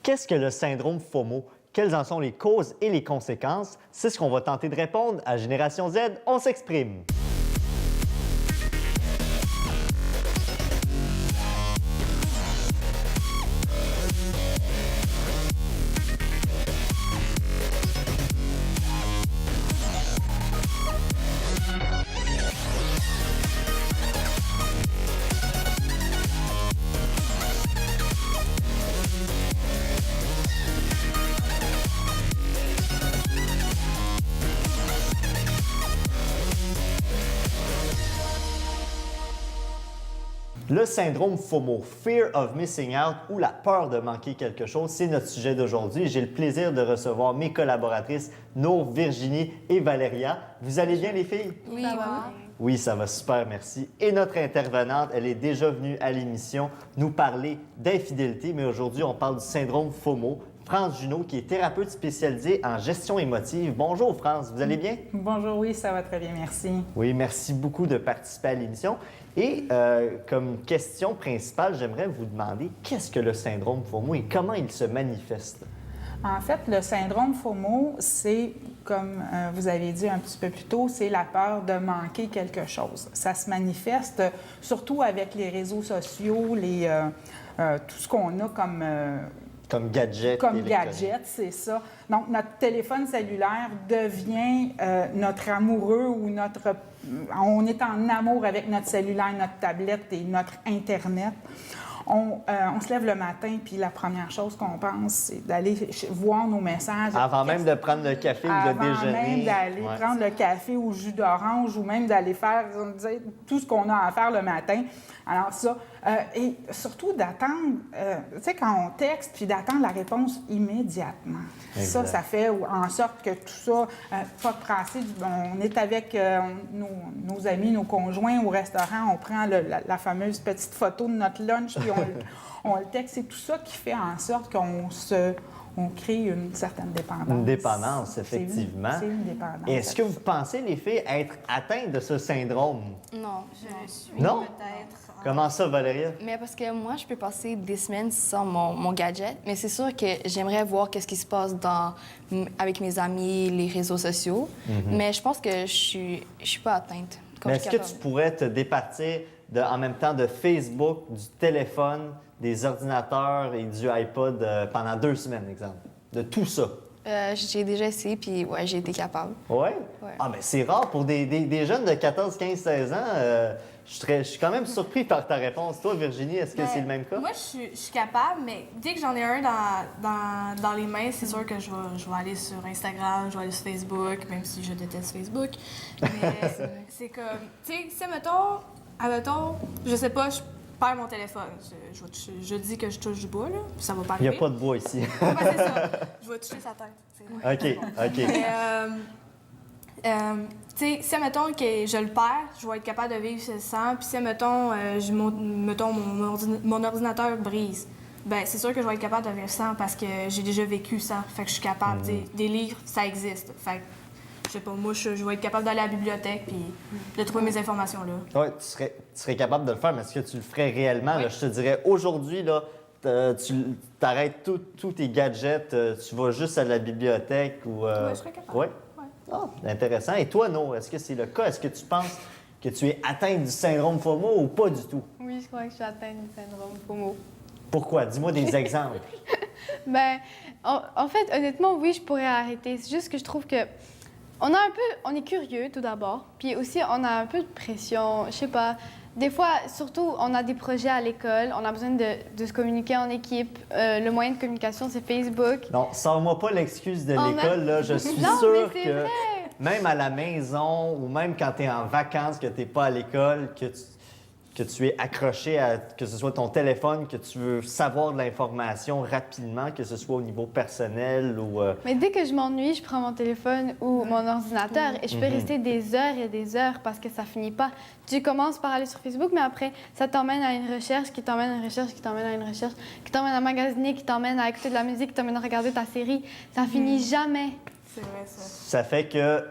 Qu'est-ce que le syndrome FOMO? Quelles en sont les causes et les conséquences? C'est ce qu'on va tenter de répondre à Génération Z. On s'exprime! Le syndrome FOMO, Fear of Missing Out ou la peur de manquer quelque chose, c'est notre sujet d'aujourd'hui. J'ai le plaisir de recevoir mes collaboratrices Nour, Virginie et Valéria. Vous allez bien les filles? Oui, ça va. Oui, ça va super, merci. Et notre intervenante, elle est déjà venue à l'émission nous parler d'infidélité, mais aujourd'hui, on parle du syndrome FOMO. France Junot, qui est thérapeute spécialisée en gestion émotive. Bonjour France, vous allez bien? Bonjour, oui, ça va très bien, merci. Oui, merci beaucoup de participer à l'émission. Et comme question principale, j'aimerais vous demander qu'est-ce que le syndrome FOMO et comment il se manifeste? En fait, le syndrome FOMO, c'est, comme vous avez dit un petit peu plus tôt, c'est la peur de manquer quelque chose. Ça se manifeste surtout avec les réseaux sociaux, tout ce qu'on a Comme gadget. Comme gadget, c'est ça. Donc, notre téléphone cellulaire devient notre amoureux ou on est en amour avec notre cellulaire, notre tablette et notre Internet. On se lève le matin, puis la première chose qu'on pense, c'est d'aller voir nos messages. Avant même de prendre le café ou le déjeuner. Avant même d'aller prendre le café ou le jus d'orange ou même d'aller faire tout ce qu'on a à faire le matin. Alors ça, et surtout d'attendre, tu sais, quand on texte, puis d'attendre la réponse immédiatement. Exact. Ça fait en sorte que tout ça, pas de brasser, on est avec nos amis, nos conjoints au restaurant, on prend la fameuse petite photo de notre lunch, puis on le texte. C'est tout ça qui fait en sorte on crée une certaine dépendance. Une dépendance, effectivement. C'est une dépendance. Est-ce que vous pensez, les filles, être atteintes de ce syndrome? Non, Je suis Non? peut-être. Comment ça, Valéria? mais parce que moi, je peux passer des semaines sans mon gadget, mais c'est sûr que j'aimerais voir qu'est-ce qui se passe avec mes amis, les réseaux sociaux, mais je pense que je suis pas atteinte. Mais est-ce que tu pourrais te départir en même temps de Facebook, du téléphone, des ordinateurs et du iPod pendant 2 semaines, exemple? De tout ça? J'ai déjà essayé, puis ouais, j'ai été capable. Oui? Ouais. Ah, mais c'est rare pour des jeunes de 14, 15, 16 ans. Je suis quand même surpris par ta réponse. Toi, Virginie, est-ce que Ben, c'est le même cas? Moi, je suis capable, mais dès que j'en ai un dans les mains, c'est sûr que je vais aller sur Instagram, je vais aller sur Facebook, même si je déteste Facebook. Mais c'est comme, tu sais, si, admettons, je sais pas, je perds mon téléphone. Je dis que je touche du bois, là, puis ça va pas Il n'y arriver. a pas de bois ici. Ouais, c'est ça. Je vais toucher sa tête. OK. Mais, tu sais, si, mettons, que je le perds, je vais être capable de vivre sans. Puis si, mettons, mon ordinateur brise, ben c'est sûr que je vais être capable de vivre sans parce que j'ai déjà vécu sans. Fait que je suis capable. Tu sais, des livres, ça existe. Fait que, je sais pas, moi, je vais être capable d'aller à la bibliothèque puis de trouver mes informations là. Oui, tu serais capable de le faire, mais est-ce que tu le ferais réellement? Là, je te dirais, aujourd'hui, là, tu arrêtes tous tes gadgets, tu vas juste à la bibliothèque ou... Ouais, je serais capable. Oui? Ouais. Ah, intéressant. Et toi, No, est-ce que c'est le cas? Est-ce que tu penses que tu es atteinte du syndrome FOMO ou pas du tout? Oui, je crois que je suis atteinte du syndrome FOMO. Pourquoi? Dis-moi des exemples. Ben, en fait, honnêtement, oui, je pourrais arrêter. C'est juste que je trouve que on est curieux tout d'abord, puis aussi on a un peu de pression. Je sais pas. Des fois, surtout, on a des projets à l'école, on a besoin de se communiquer en équipe. Le moyen de communication, c'est Facebook. Non, sors-moi pas l'excuse de On a- l'école, là. Je suis Non, sûr mais c'est que vrai. même à la maison ou même quand tu es en vacances, que tu n'es pas à l'école, que tu es accroché à que ce soit ton téléphone, que tu veux savoir de l'information rapidement, que ce soit au niveau personnel ou... Mais dès que je m'ennuie, je prends mon téléphone ou mon ordinateur et je peux rester des heures et des heures parce que ça finit pas. Tu commences par aller sur Facebook, mais après, ça t'emmène à une recherche, qui t'emmène à une recherche, qui t'emmène à une recherche, qui t'emmène à magasiner, qui t'emmène à écouter de la musique, qui t'emmène à regarder ta série. Ça finit jamais. C'est vrai, ça. Ça fait que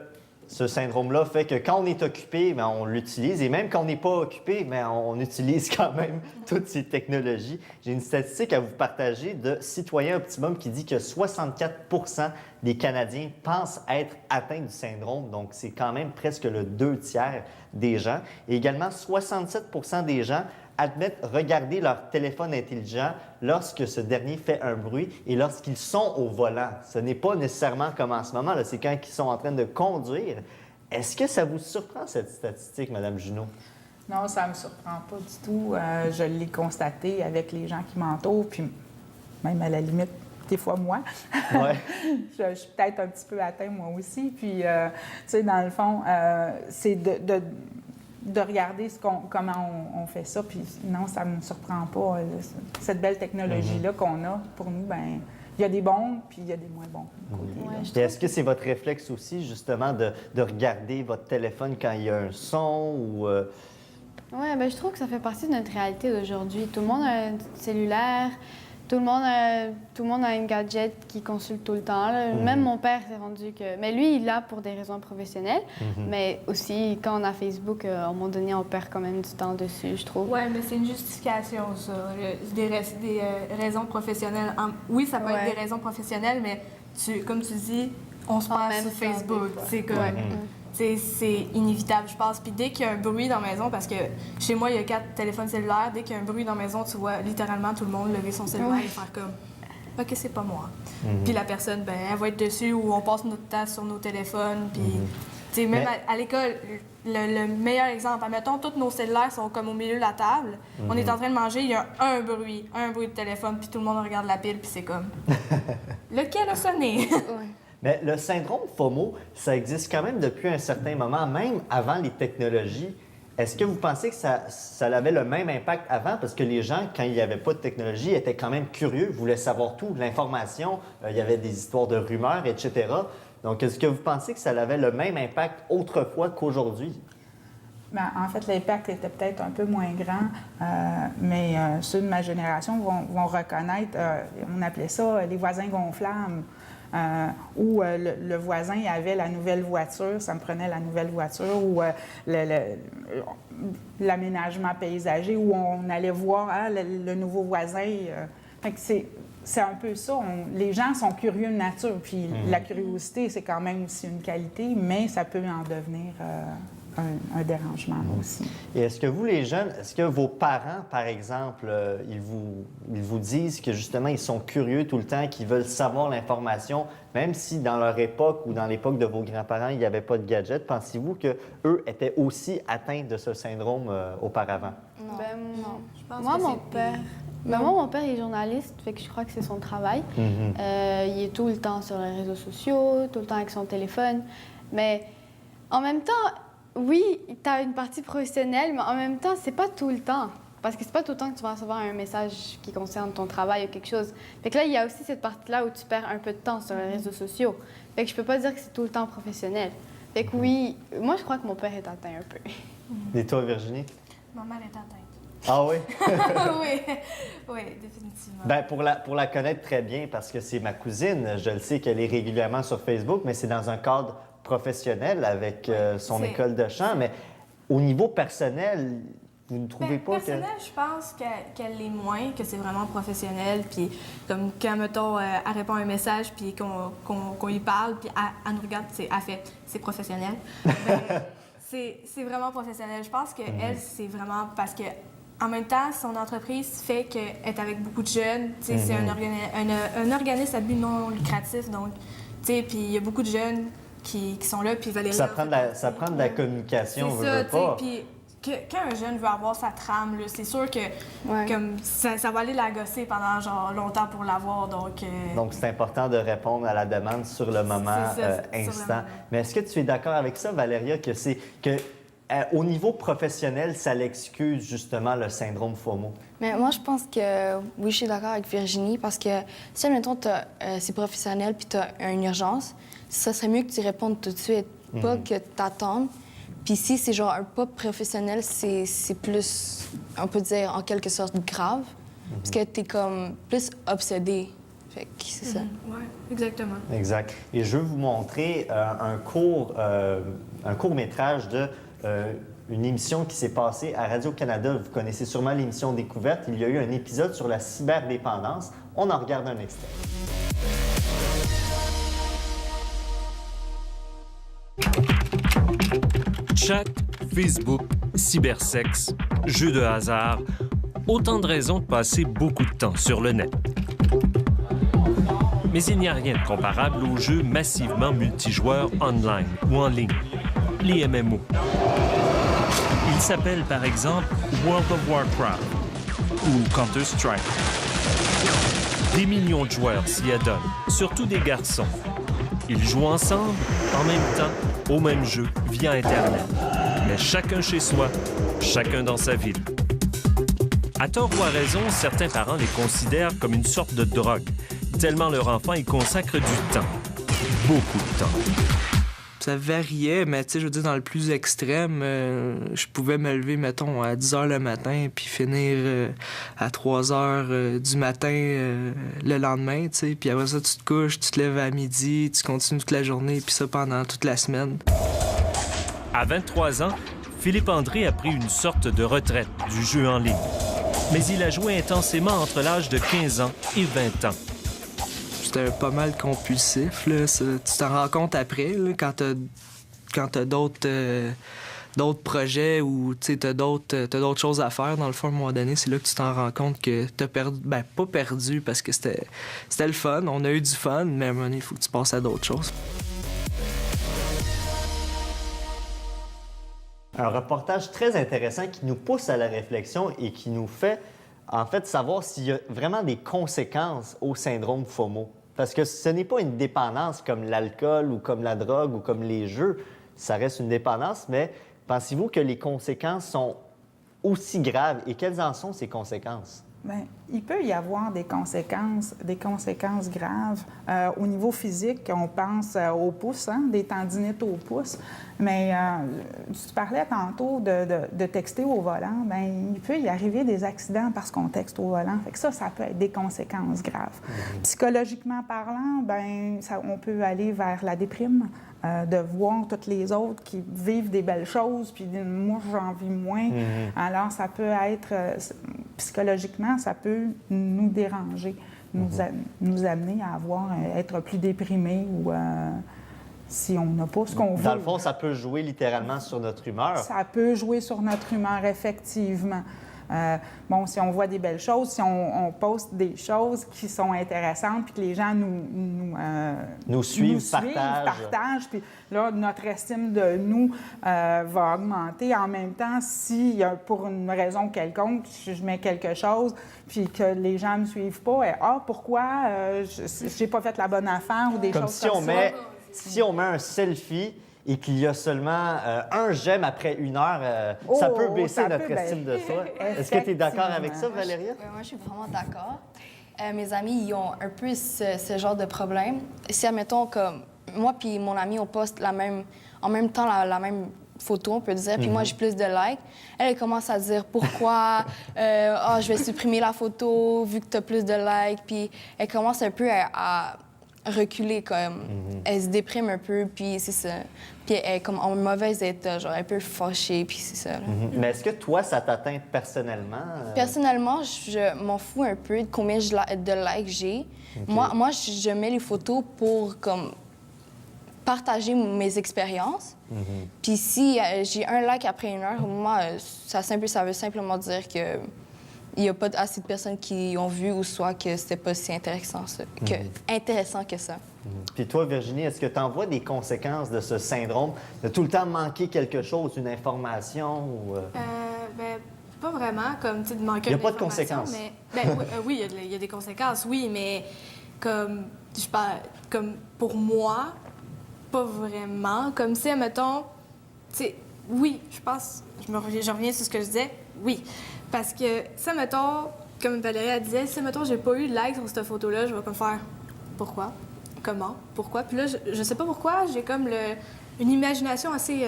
ce syndrome-là fait que quand on est occupé, bien, on l'utilise. Et même quand on n'est pas occupé, bien, on utilise quand même toutes ces technologies. J'ai une statistique à vous partager de Citoyen Optimum qui dit que 64 des Canadiens pensent être atteints du syndrome. Donc, c'est quand même presque le 2/3 des gens. Et également, 67 des gens admettent regarder leur téléphone intelligent lorsque ce dernier fait un bruit et lorsqu'ils sont au volant. Ce n'est pas nécessairement comme en ce moment, là, c'est quand ils sont en train de conduire. Est-ce que ça vous surprend, cette statistique, Mme Junot? Non, ça ne me surprend pas du tout. Je l'ai constaté avec les gens qui m'entourent, puis même à la limite, des fois moi. Ouais. Je suis peut-être un petit peu atteinte moi aussi. Puis, tu sais, dans le fond, c'est de regarder comment on fait ça. Puis non, ça ne me surprend pas. Cette belle technologie-là qu'on a, pour nous, ben il y a des bons, puis il y a des moins bons côtés. Ouais, je Et est-ce que c'est votre réflexe aussi, justement, de regarder votre téléphone quand il y a un son ou... Oui, ben, je trouve que ça fait partie de notre réalité d'aujourd'hui. Tout le monde a un cellulaire, tout le monde a un gadget qu'il consulte tout le temps. Là. Même mon père s'est rendu que... Mais lui, il l'a pour des raisons professionnelles, mais aussi, quand on a Facebook, à un moment donné, on perd quand même du temps dessus, je trouve. Ouais, mais c'est une justification, ça. Des raisons professionnelles. Oui, ça peut être des raisons professionnelles, mais comme tu dis, on se passe sur Facebook. C'est comme... C'est inévitable, je pense. Puis dès qu'il y a un bruit dans la maison, parce que chez moi, il y a 4 téléphones cellulaires, dès qu'il y a un bruit dans la maison, tu vois littéralement tout le monde lever son cellulaire et faire comme « OK, c'est pas moi ». Puis la personne, ben elle va être dessus ou on passe notre temps sur nos téléphones. Puis, tu sais, même à l'école, le meilleur exemple, admettons, tous nos cellulaires sont comme au milieu de la table. On est en train de manger, il y a un bruit de téléphone, puis tout le monde regarde la pile, puis c'est comme « Lequel a sonné? » Mais le syndrome FOMO, ça existe quand même depuis un certain moment, même avant les technologies. Est-ce que vous pensez que ça avait le même impact avant? Parce que les gens, quand il n'y avait pas de technologie, étaient quand même curieux, voulaient savoir tout, l'information, il y avait des histoires de rumeurs, etc. Donc, est-ce que vous pensez que ça avait le même impact autrefois qu'aujourd'hui? Bien, en fait, l'impact était peut-être un peu moins grand, mais ceux de ma génération vont reconnaître, on appelait ça les voisins gonflables. Où le voisin avait la nouvelle voiture, ça me prenait la nouvelle voiture, ou l'aménagement paysager, où on allait voir le nouveau voisin. Fait que c'est un peu ça. Les gens sont curieux de nature, puis la curiosité, c'est quand même aussi une qualité, mais ça peut en devenir un dérangement aussi. Et est-ce que vous, les jeunes, est-ce que vos parents, par exemple, ils vous disent que justement, ils sont curieux tout le temps, qu'ils veulent savoir l'information, même si dans leur époque ou dans l'époque de vos grands-parents, il n'y avait pas de gadget, pensez-vous qu'eux étaient aussi atteints de ce syndrome auparavant? Non. Ben, Non. Je pense moi, que mon c'est père... Ben, moi, mon père est journaliste, fait que je crois que c'est son travail. Il est tout le temps sur les réseaux sociaux, tout le temps avec son téléphone. Mais en même temps, oui, tu as une partie professionnelle, mais en même temps, c'est pas tout le temps. Parce que c'est pas tout le temps que tu vas recevoir un message qui concerne ton travail ou quelque chose. Fait que là, il y a aussi cette partie-là où tu perds un peu de temps sur les réseaux sociaux. Fait que je peux pas dire que c'est tout le temps professionnel. Fait que oui, moi, je crois que mon père est atteint un peu. Et toi, Virginie? Ma mère est atteinte. Ah oui? oui, définitivement. Bien, pour la connaître très bien, parce que c'est ma cousine, je le sais qu'elle est régulièrement sur Facebook, mais c'est dans un cadre professionnel avec son école de chant. Mais au niveau personnel, vous ne trouvez pas personnel, je pense qu'elle l'est moins, que c'est vraiment professionnel. Puis comme quand, mettons, elle répond à un message, puis qu'on y parle, puis elle nous regarde, c'est professionnel. Ben, c'est vraiment professionnel. Je pense qu'elle, c'est vraiment parce que en même temps, son entreprise fait qu'elle est avec beaucoup de jeunes. C'est un organisme à but non lucratif. Donc, puis il y a beaucoup de jeunes qui sont là, puis Valérie... Ça prend de la communication, c'est ça, tu sais, puis quand un jeune veut avoir sa trame, là, c'est sûr que comme ça va aller la gosser pendant genre longtemps pour l'avoir, donc... Donc, c'est important de répondre à la demande sur le moment instant. Mais est-ce que tu es d'accord avec ça, Valéria, au niveau professionnel, ça l'excuse justement le syndrome FOMO? Mais moi, je pense que oui, je suis d'accord avec Virginie parce que si, admettons, c'est professionnel puis tu as une urgence, ça serait mieux que tu répondes tout de suite, pas que tu attendes. Puis si c'est genre un pas professionnel, c'est plus, on peut dire, en quelque sorte grave, parce que tu es comme plus obsédé Fait que c'est ça. Ouais, exactement. Exact. Et je veux vous montrer un court-métrage de une émission qui s'est passée à Radio-Canada. Vous connaissez sûrement l'émission Découverte. Il y a eu un épisode sur la cyberdépendance. On en regarde un extrait. Chat, Facebook, cybersexe, jeux de hasard, autant de raisons de passer beaucoup de temps sur le net. Mais il n'y a rien de comparable aux jeux massivement multijoueurs online ou en ligne, les MMO. Ils s'appellent par exemple World of Warcraft ou Counter-Strike. Des millions de joueurs s'y adonnent, surtout des garçons. Ils jouent ensemble, en même temps, au même jeu, via Internet. Mais chacun chez soi, chacun dans sa ville. À tort ou à raison, certains parents les considèrent comme une sorte de drogue, tellement leur enfant y consacre du temps. Beaucoup de temps. Ça variait, mais tu sais, je veux dire, dans le plus extrême, je pouvais me lever, mettons, à 10 h le matin, puis finir à 3 h du matin le lendemain, tu sais. Puis après ça, tu te couches, tu te lèves à midi, tu continues toute la journée, puis ça pendant toute la semaine. À 23 ans, Philippe André a pris une sorte de retraite du jeu en ligne. Mais il a joué intensément entre l'âge de 15 ans et 20 ans. C'était pas mal compulsif, là. Ça, tu t'en rends compte après, là, quand t'as d'autres projets ou t'as d'autres choses à faire. Dans le fond, à un moment donné, c'est là que tu t'en rends compte que t'as perdu... Ben, pas perdu, parce que c'était le fun. On a eu du fun, mais à un moment donné, il faut que tu passes à d'autres choses. Un reportage très intéressant qui nous pousse à la réflexion et qui nous fait, en fait, savoir s'il y a vraiment des conséquences au syndrome FOMO. Parce que ce n'est pas une dépendance comme l'alcool ou comme la drogue ou comme les jeux. Ça reste une dépendance, mais pensez-vous que les conséquences sont aussi graves? Et quelles en sont ces conséquences? Bien, il peut y avoir des conséquences graves. Au niveau physique, on pense au pouce, hein, des tendinites au pouce. Mais tu parlais tantôt de texter au volant. Bien, il peut y arriver des accidents parce qu'on texte au volant. Fait que ça peut être des conséquences graves. Psychologiquement parlant, bien, on peut aller vers la déprime. De voir toutes les autres qui vivent des belles choses, puis moi, j'en vis moins. Alors, ça peut être, psychologiquement, ça peut nous déranger, nous amener à être plus déprimés ou si on n'a pas ce qu'on veut. Dans le fond, ça peut jouer littéralement sur notre humeur. Ça peut jouer sur notre humeur, effectivement. Bon, si on voit des belles choses, si on poste des choses qui sont intéressantes, puis que les gens nous suivent, partagent, puis là, notre estime de nous va augmenter. En même temps, si pour une raison quelconque, je mets quelque chose, puis que les gens ne me suivent pas, pourquoi j'ai pas fait la bonne affaire ou des comme choses si comme ça. Si on met un selfie et qu'il y a seulement un j'aime après 1 heure, ça peut baisser notre estime de soi. Est-ce que tu es d'accord avec ça, Valéria? Oui, moi, je suis vraiment d'accord. Mes amis, ils ont un peu ce genre de problème. Si, admettons, comme moi puis mon ami, on poste en même temps la même photo, on peut dire, puis moi, j'ai plus de likes. Elle commence à dire pourquoi, je vais supprimer la photo vu que tu as plus de likes. Puis elle commence un peu à reculer, comme. Elle se déprime un peu, puis c'est ça. Puis elle est comme en mauvais état, genre un peu fâchée, puis c'est ça. Mais est-ce que toi, ça t'atteint personnellement? Personnellement, je m'en fous un peu de combien de likes j'ai. Okay. Moi, je mets les photos pour, comme, partager mes expériences. Puis si j'ai un like après 1 heure, moi, ça veut simplement dire que il n'y a pas assez de personnes qui ont vu ou soit que c'était pas si intéressant que ça. Puis toi, Virginie, est-ce que tu en vois des conséquences de ce syndrome, de tout le temps manquer quelque chose, une information? Ou... Ben, pas vraiment, comme, tu sais, de manquer une information. Il n'y a pas de conséquences? Mais, ben, oui, il y a des conséquences, oui, mais comme, je parle, comme pour moi, pas vraiment. Comme si, mettons, tu sais, oui, je pense, je reviens sur ce que je disais, oui. Parce que, ça, mettons, comme Valérie elle disait, si, mettons, j'ai pas eu de like sur cette photo-là, je vais comme faire pourquoi, comment, pourquoi. Puis là, je sais pas pourquoi, j'ai comme une imagination assez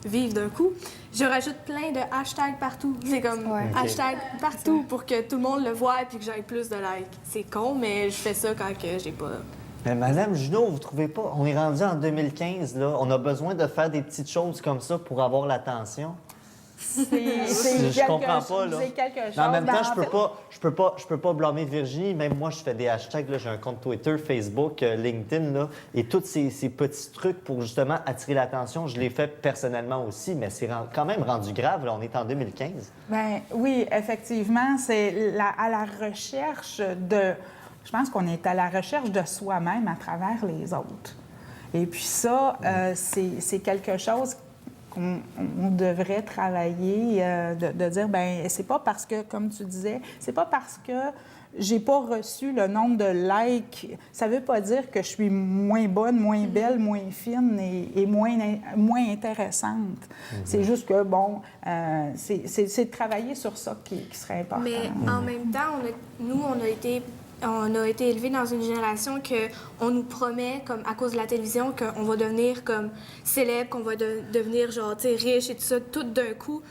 vivre d'un coup, je rajoute plein de hashtags partout. C'est comme Ouais. hashtag partout pour que tout le monde le voit et puis que j'aille plus de likes. C'est con, mais je fais ça quand que j'ai pas... Mais Madame Junot, vous trouvez pas? On est rendu en 2015, là. On a besoin de faire des petites choses comme ça pour avoir l'attention. Je comprends pas, là. C'est quelque chose. Mais en même temps, Ben, je peux pas blâmer Virginie. Même moi, je fais des hashtags. Là, j'ai un compte Twitter, Facebook, LinkedIn, là, et tous ces petits trucs pour justement attirer l'attention, je les fais personnellement aussi, mais c'est quand même rendu grave. Là, on est en 2015. ben, oui, effectivement, c'est à la recherche de... Je pense qu'on est à la recherche de soi-même à travers les autres. Et puis ça, c'est quelque chose qu'on devrait travailler, de dire, ben c'est pas parce que, comme tu disais, c'est pas parce que j'ai pas reçu le nombre de likes, ça veut pas dire que je suis moins bonne, moins belle, moins fine et moins intéressante. C'est juste que, bon, c'est de travailler sur ça qui serait important. Mais en même temps, on a été élevés dans une génération que on nous promet, comme à cause de la télévision, qu'on va devenir comme célèbre, qu'on va devenir genre, tu sais, riche et tout ça, tout d'un coup.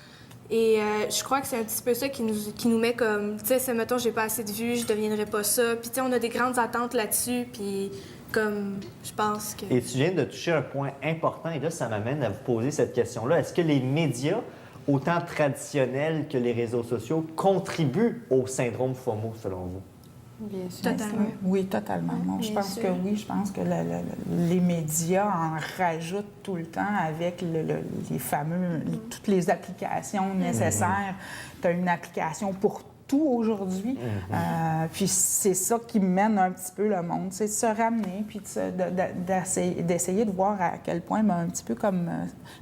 Et je crois que c'est un petit peu ça qui nous met comme, tu sais, mettons, j'ai pas assez de vues, je deviendrai pas ça. Puis tu sais, on a des grandes attentes là-dessus, puis comme, je pense que... Et tu viens de toucher un point important, et là, ça m'amène à vous poser cette question-là. Est-ce que les médias, autant traditionnels que les réseaux sociaux, contribuent au syndrome FOMO, selon vous? Bien sûr. Totalement. Oui, totalement. Non, je Bien pense sûr. que oui, je pense que les médias en rajoutent tout le temps avec les fameux, toutes les applications nécessaires. Tu as une application pour tout aujourd'hui. Puis c'est ça qui mène un petit peu le monde, c'est de se ramener, puis d'essayer de voir à quel point, ben, un petit peu comme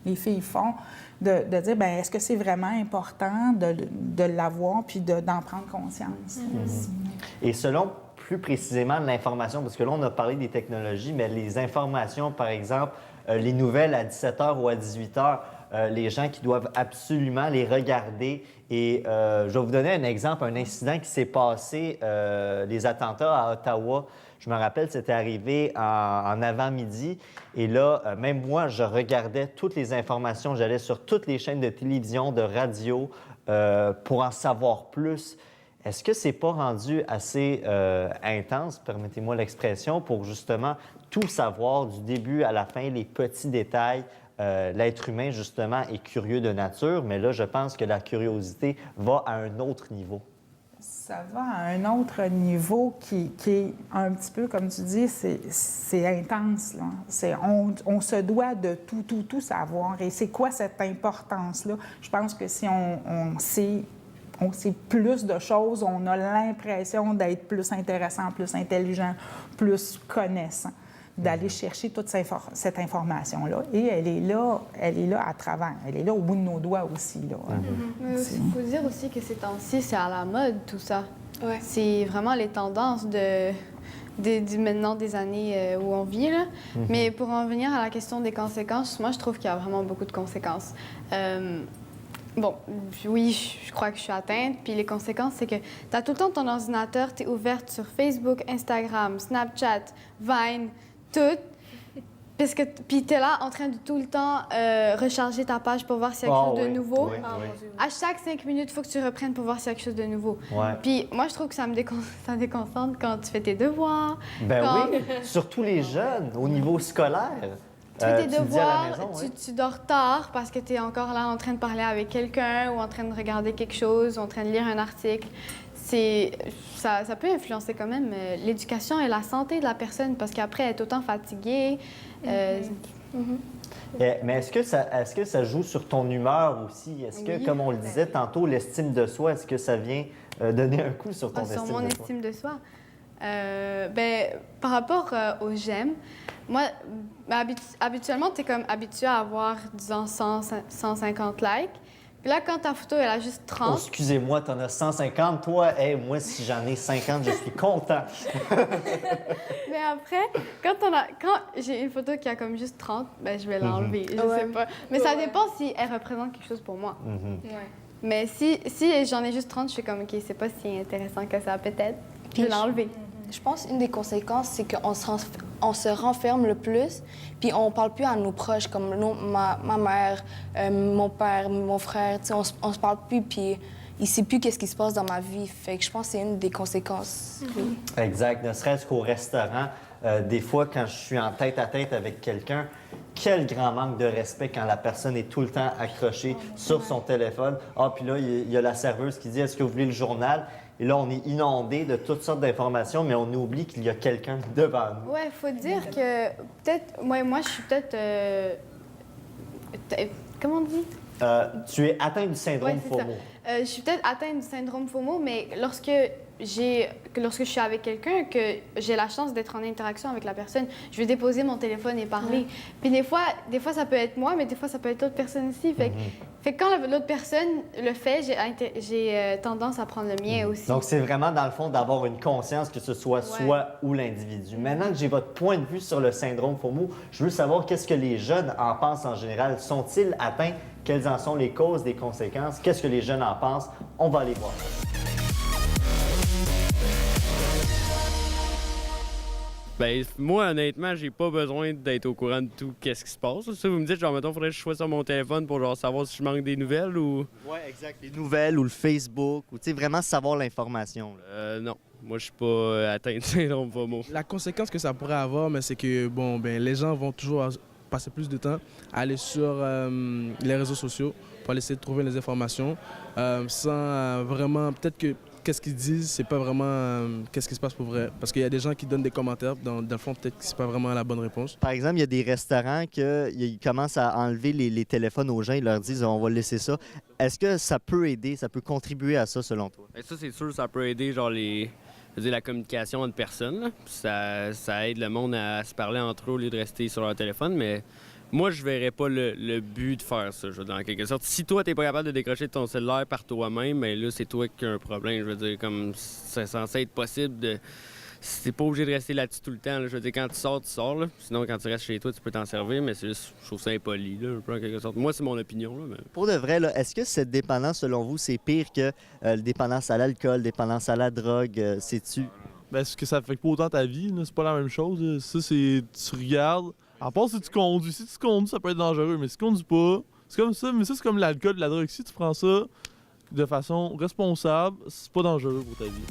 les filles font, de dire, ben est-ce que c'est vraiment important de l'avoir, puis d'en prendre conscience. Et selon plus précisément l'information, parce que là, on a parlé des technologies, mais les informations, par exemple, les nouvelles à 17h ou à 18h, les gens qui doivent absolument les regarder. Et je vais vous donner un exemple, un incident qui s'est passé, les attentats à Ottawa. Je me rappelle, c'était arrivé en avant-midi. Et là, même moi, je regardais toutes les informations. J'allais sur toutes les chaînes de télévision, de radio, pour en savoir plus. Est-ce que c'est pas rendu assez intense, permettez-moi l'expression, pour justement tout savoir du début à la fin, les petits détails? L'être humain, justement, est curieux de nature, mais là, je pense que la curiosité va à un autre niveau. Ça va à un autre niveau qui est un petit peu, comme tu dis, c'est intense, là. On se doit de tout savoir. Et c'est quoi cette importance-là? Je pense que si on sait plus de choses, on a l'impression d'être plus intéressant, plus intelligent, plus connaissant, d'aller chercher toute cette information-là. Et elle est là à travers. Elle est là au bout de nos doigts aussi, là. Mais il faut dire aussi que ces temps-ci, c'est à la mode, tout ça. Ouais. C'est vraiment les tendances maintenant des années où on vit, là. Mais pour en venir à la question des conséquences, moi, je trouve qu'il y a vraiment beaucoup de conséquences. Bon, oui, je crois que je suis atteinte. Puis les conséquences, c'est que tu as tout le temps ton ordinateur, tu es ouverte sur Facebook, Instagram, Snapchat, Vine, tout. Parce que, puis tu es là en train de tout le temps recharger ta page pour voir s'il y a quelque chose de nouveau. Oui, oui. À chaque 5 minutes, il faut que tu reprennes pour voir s'il y a quelque chose de nouveau. Ouais. Puis moi, je trouve que ça déconcentre quand tu fais tes devoirs. Ben quand oui, surtout les jeunes, au niveau scolaire. tu fais tes tu le dis à la devoirs, maison, oui. tu dors tard parce que tu es encore là en train de parler avec quelqu'un ou en train de regarder quelque chose ou en train de lire un article. Ça peut influencer quand même l'éducation et la santé de la personne parce qu'après, elle est autant fatiguée. Mais est-ce que ça joue sur ton humeur aussi? Est-ce que, Oui. comme on le disait tantôt, l'estime de soi, est-ce que ça vient donner un coup sur ton Sur estime mon de soi? estime de soi. Par rapport aux j'aime, moi, habituellement, tu es comme habitué à avoir, disons, 150 likes. Puis là, quand ta photo, elle a juste Oh, 30, excusez-moi, t'en as 150. Toi, hey, moi, si j'en ai 50, je suis content. mais après, quand j'ai une photo qui a comme juste 30, ben, je vais l'enlever. Je sais pas. Mais ça dépend si elle représente quelque chose pour moi. Mhm. Ouais. Mais si j'en ai juste 30, je suis comme, OK, c'est pas si intéressant que ça, peut-être. Je vais l'enlever. Je pense une des conséquences, c'est on se renferme le plus, puis on parle plus à nos proches, comme ma mère, mon père, mon frère. Tu sais, on se parle plus, puis il sait plus qu'est-ce qui se passe dans ma vie. Fait que je pense que c'est une des conséquences. Oui. Exact. Ne serait-ce qu'au restaurant, des fois, quand je suis en tête-à-tête avec quelqu'un, quel grand manque de respect quand la personne est tout le temps accrochée sur son téléphone. Ah, puis là, il y a la serveuse qui dit « Est-ce que vous voulez le journal? » Et là, on est inondé de toutes sortes d'informations, mais on oublie qu'il y a quelqu'un devant nous. Ouais, faut dire que peut-être... Moi, je suis peut-être... Comment on dit? Tu es atteint du syndrome Ouais, c'est ça. FOMO. Je suis peut-être atteinte du syndrome FOMO, mais lorsque je suis avec quelqu'un, que j'ai la chance d'être en interaction avec la personne, je vais déposer mon téléphone et parler. Puis des fois, ça peut être moi, mais des fois, ça peut être l'autre personne aussi. Fait que quand l'autre personne le fait, j'ai tendance à prendre le mien aussi. Donc, c'est vraiment, dans le fond, d'avoir une conscience que ce soit soi ou l'individu. Maintenant que j'ai votre point de vue sur le syndrome FOMO, je veux savoir qu'est-ce que les jeunes en pensent en général. Sont-ils atteints? Quelles en sont les causes, les conséquences? Qu'est-ce que les jeunes en pensent? On va aller voir ça. Ben, moi, honnêtement, j'ai pas besoin d'être au courant de tout qu'est-ce qui se passe. Ça, vous me dites, genre, mettons, faudrait que je sois sur mon téléphone pour, genre, savoir si je manque des nouvelles ou... Oui, exact. Les nouvelles ou le Facebook, ou, tu sais, vraiment savoir l'information. Non. Moi, je suis pas atteint de syndrome FOMO. La conséquence que ça pourrait avoir, c'est que, les gens vont toujours passer plus de temps à aller sur les réseaux sociaux pour aller essayer de trouver les informations sans vraiment... Peut-être que qu'est-ce qu'ils disent, c'est pas vraiment qu'est-ce qui se passe pour vrai. Parce qu'il y a des gens qui donnent des commentaires, dans le fond, peut-être que c'est pas vraiment la bonne réponse. Par exemple, il y a des restaurants qui commencent à enlever les téléphones aux gens, ils leur disent on va laisser ça. Est-ce que ça peut aider, ça peut contribuer à ça selon toi? Ben, ça, c'est sûr, ça peut aider, genre, la communication entre personnes. Là. Ça aide le monde à se parler entre eux au lieu de rester sur leur téléphone, mais moi, je verrais pas le but de faire ça, je veux dire, en quelque sorte. Si toi, t'es pas capable de décrocher de ton cellulaire par toi-même, mais là, c'est toi qui as un problème. Je veux dire, comme c'est censé être possible de... T'es pas obligé de rester là-dessus tout le temps. Là. Je veux dire, quand tu sors, là. Sinon, quand tu restes chez toi, tu peux t'en servir, mais c'est juste, je trouve ça impoli, là, un peu, en quelque sorte. Moi, c'est mon opinion, là, mais... Pour de vrai, là, est-ce que cette dépendance, selon vous, c'est pire que la dépendance à l'alcool, dépendance à la drogue, sais-tu? Ben, ce que ça affecte pas autant ta vie, là, c'est pas la même chose. Là. Ça, c'est... Tu regardes... À part si tu conduis. Si tu conduis, ça peut être dangereux, mais si tu conduis pas, c'est comme ça. Mais ça, c'est comme l'alcool, la drogue. Si tu prends ça de façon responsable, c'est pas dangereux pour ta vie.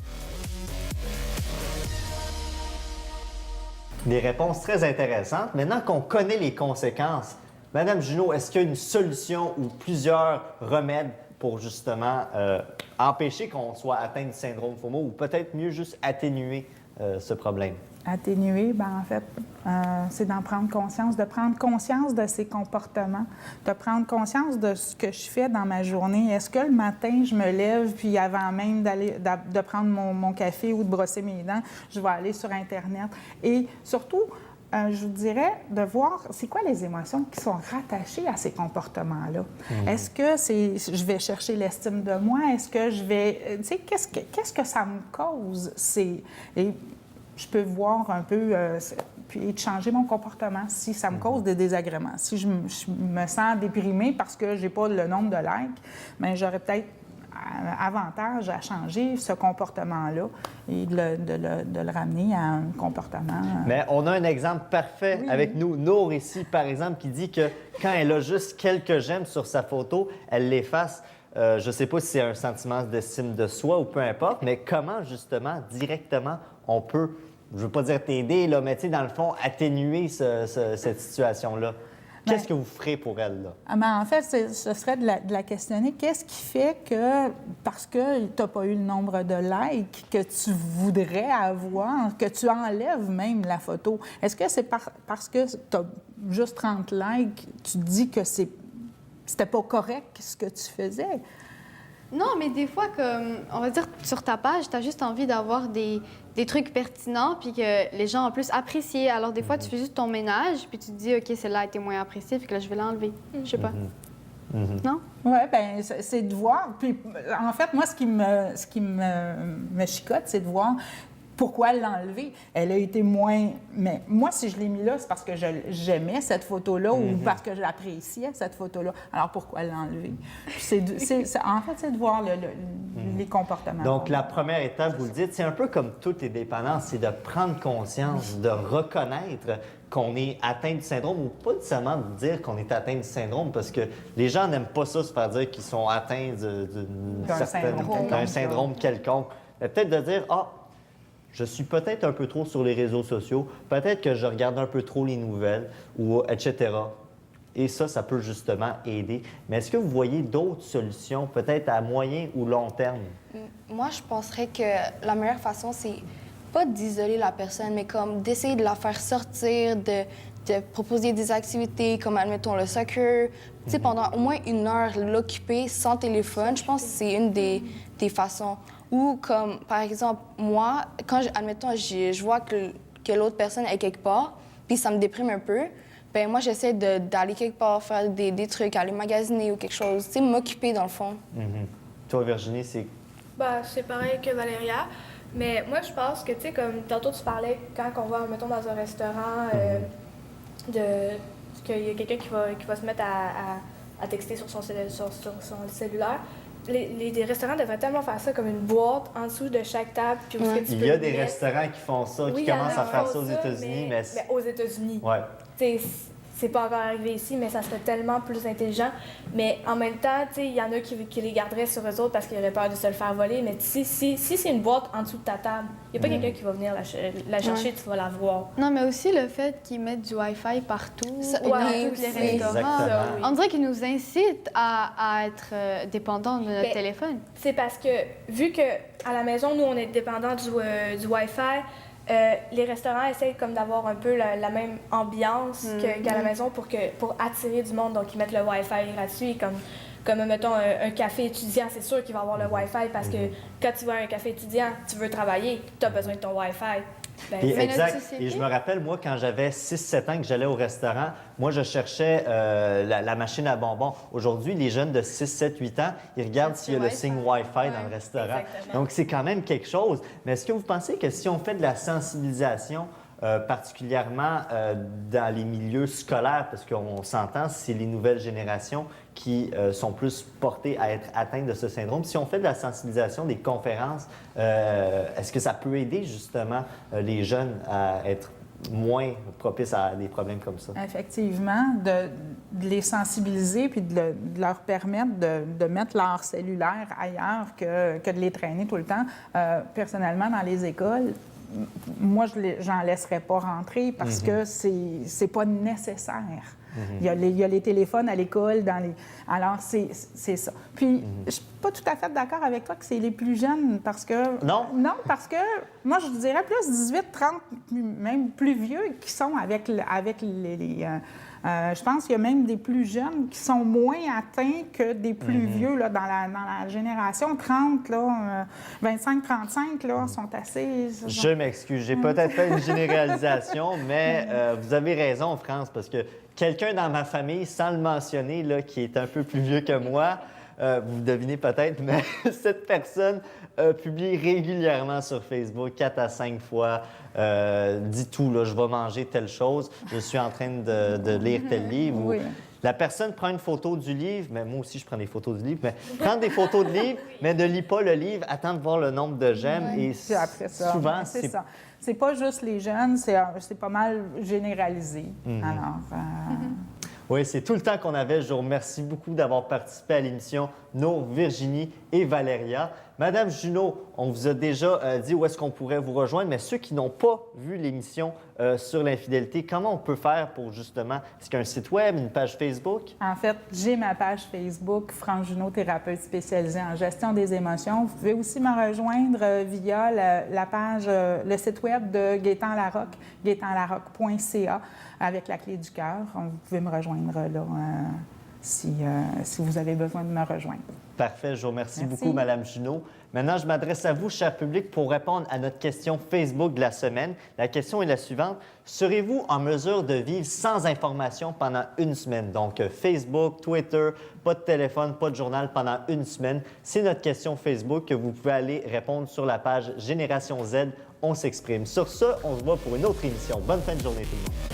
Des réponses très intéressantes. Maintenant qu'on connaît les conséquences, Madame Junot, est-ce qu'il y a une solution ou plusieurs remèdes pour justement empêcher qu'on soit atteint du syndrome FOMO ou peut-être mieux juste atténuer ce problème? Atténuer, en fait, c'est d'en prendre conscience, de prendre conscience de ses comportements, de prendre conscience de ce que je fais dans ma journée. Est-ce que le matin, je me lève, puis avant même de prendre mon café ou de brosser mes dents, je vais aller sur Internet? Et surtout, je vous dirais de voir c'est quoi les émotions qui sont rattachées à ces comportements-là. Est-ce que je vais chercher l'estime de moi? Est-ce que je vais... Tu sais, qu'est-ce que ça me cause? Je peux voir un peu, puis de changer mon comportement si ça me cause des désagréments. Si je me sens déprimée parce que j'ai pas le nombre de likes, bien, j'aurais peut-être avantage à changer ce comportement-là et de le ramener à un comportement... Mais on a un exemple parfait avec nous. Nour ici, par exemple, qui dit que quand elle a juste quelques j'aime sur sa photo, elle l'efface. Je ne sais pas si c'est un sentiment d'estime de soi ou peu importe, mais comment, justement, directement, on peut, je ne veux pas dire t'aider, là, mais tu sais, dans le fond, atténuer cette situation-là? Qu'est-ce que vous ferez pour elle, là? En fait, ce serait de la questionner. Qu'est-ce qui fait que, parce que tu n'as pas eu le nombre de likes que tu voudrais avoir, que tu enlèves même la photo? Est-ce que c'est parce que tu as juste 30 likes, tu te dis que c'était pas correct ce que tu faisais? Non, mais des fois, comme on va dire, sur ta page, tu as juste envie d'avoir des trucs pertinents puis que les gens en plus apprécient. Alors, des fois, tu fais juste ton ménage puis tu te dis, OK, celle-là a été moins appréciée, puis que là, je vais l'enlever. Je sais pas. Non? Oui, bien, c'est de voir. Puis, en fait, moi, ce qui me chicote, c'est de voir Pourquoi l'enlever? Elle a été moins... Mais moi, si je l'ai mis là, c'est parce que j'aimais cette photo-là ou parce que j'appréciais cette photo-là. Alors, pourquoi l'enlever? En fait, c'est de voir les comportements. Donc, la première étape, vous le dites, c'est un peu comme toutes les dépendances, c'est de prendre conscience, de reconnaître qu'on est atteint du syndrome ou pas nécessairement de dire qu'on est atteint du syndrome parce que les gens n'aiment pas ça, se faire dire qu'ils sont atteints d'un syndrome quelconque. Mais peut-être de dire, je suis peut-être un peu trop sur les réseaux sociaux, peut-être que je regarde un peu trop les nouvelles, ou etc. Et ça peut justement aider. Mais est-ce que vous voyez d'autres solutions, peut-être à moyen ou long terme? Moi, je penserais que la meilleure façon, c'est pas d'isoler la personne, mais comme d'essayer de la faire sortir, de proposer des activités comme, admettons, le soccer. Tu sais, pendant au moins 1 heure, l'occuper sans téléphone, je pense que c'est une des façons. Ou comme, par exemple, moi, quand, admettons, je vois que l'autre personne est quelque part, puis ça me déprime un peu, ben moi, j'essaie d'aller quelque part, faire des trucs, aller magasiner ou quelque chose, tu sais, m'occuper dans le fond. Toi, Virginie, c'est... C'est pareil que Valéria. Mais moi, je pense que, tu sais, comme tantôt tu parlais, quand on va, mettons, dans un restaurant, qu'il y a quelqu'un qui va se mettre à texter sur son cellulaire. Les restaurants devraient tellement faire ça comme une boîte en dessous de chaque table. Puis Il y a des restaurants qui font ça, qui commencent à faire ça aux États-Unis. Mais aux États-Unis. Ouais. C'est pas encore arrivé ici, mais ça serait tellement plus intelligent. Mais en même temps, il y en a qui les garderaient sur eux autres parce qu'ils auraient peur de se le faire voler. Mais si c'est une boîte en dessous de ta table, il n'y a pas quelqu'un qui va venir la chercher, tu vas la voir. Non, mais aussi le fait qu'ils mettent du Wi-Fi partout, dans tous les restaurants. Exactement. On dirait qu'ils nous incitent à être dépendants de notre téléphone. C'est parce que, vu qu'à la maison, nous, on est dépendants du Wi-Fi, les restaurants essayent comme d'avoir un peu la même ambiance qu'à la maison pour attirer du monde. Donc, ils mettent le Wi-Fi gratuit. Comme mettons, un café étudiant, c'est sûr qu'il va avoir le Wi-Fi parce que quand tu vas à un café étudiant, tu veux travailler, tu as besoin de ton Wi-Fi. Exact. Et je me rappelle, moi, quand j'avais 6-7 ans que j'allais au restaurant, moi, je cherchais la machine à bonbons. Aujourd'hui, les jeunes de 6-7-8 ans, ils regardent s'il y a le signe Wi-Fi dans le restaurant. Exactement. Donc, c'est quand même quelque chose. Mais est-ce que vous pensez que si on fait de la sensibilisation, particulièrement dans les milieux scolaires, parce qu'on s'entend, c'est les nouvelles générations qui sont plus portées à être atteintes de ce syndrome. Si on fait de la sensibilisation, des conférences, est-ce que ça peut aider justement les jeunes à être moins propices à des problèmes comme ça? Effectivement, de les sensibiliser puis de leur permettre de mettre leur cellulaire ailleurs que de les traîner tout le temps. Personnellement, dans les écoles, moi, j'en laisserais pas rentrer parce que c'est pas nécessaire. Il y a les téléphones à l'école, alors c'est ça. Puis, je suis pas tout à fait d'accord avec toi que c'est les plus jeunes parce que... Non? Non, parce que moi, je dirais plus 18, 30, même plus vieux qui sont avec les je pense qu'il y a même des plus jeunes qui sont moins atteints que des plus vieux là, dans la génération 30, 25-35, là, sont assez... Je m'excuse, j'ai peut-être fait une généralisation, mais vous avez raison, France, parce que quelqu'un dans ma famille, sans le mentionner, là, qui est un peu plus vieux que moi, vous devinez peut-être, mais cette personne publie régulièrement sur Facebook 4 à 5 fois, dit tout, là, je vais manger telle chose, je suis en train de lire tel livre. Oui. La personne prend une photo du livre, mais moi aussi je prends des photos du livre, mais prend des photos de livre, mais ne lit pas le livre, attend de voir le nombre de j'aime. Et puis après ça, souvent, c'est ça. C'est pas juste les jeunes, c'est pas mal généralisé. Alors... Oui, c'est tout le temps qu'on avait. Je vous remercie beaucoup d'avoir participé à l'émission, nos Virginie et Valéria. Madame Junot, on vous a déjà dit où est-ce qu'on pourrait vous rejoindre, mais ceux qui n'ont pas vu l'émission sur l'infidélité, comment on peut faire pour justement... Est-ce qu'il y a un site web, une page Facebook? En fait, j'ai ma page Facebook, France Junot, thérapeute spécialisée en gestion des émotions. Vous pouvez aussi me rejoindre via la page, le site web de Gaétan Larocque, gaétanlarocque.ca, avec la clé du cœur. Vous pouvez me rejoindre là. si vous avez besoin de me rejoindre. Parfait, je vous remercie Merci. beaucoup, Mme Junot. Maintenant, je m'adresse à vous, cher public, pour répondre à notre question Facebook de la semaine. La question est la suivante. Serez-vous en mesure de vivre sans information pendant une semaine? Donc, Facebook, Twitter, pas de téléphone, pas de journal pendant une semaine. C'est notre question Facebook que vous pouvez aller répondre sur la page Génération Z. On s'exprime. Sur ce, on se voit pour une autre émission. Bonne fin de journée, tout le monde.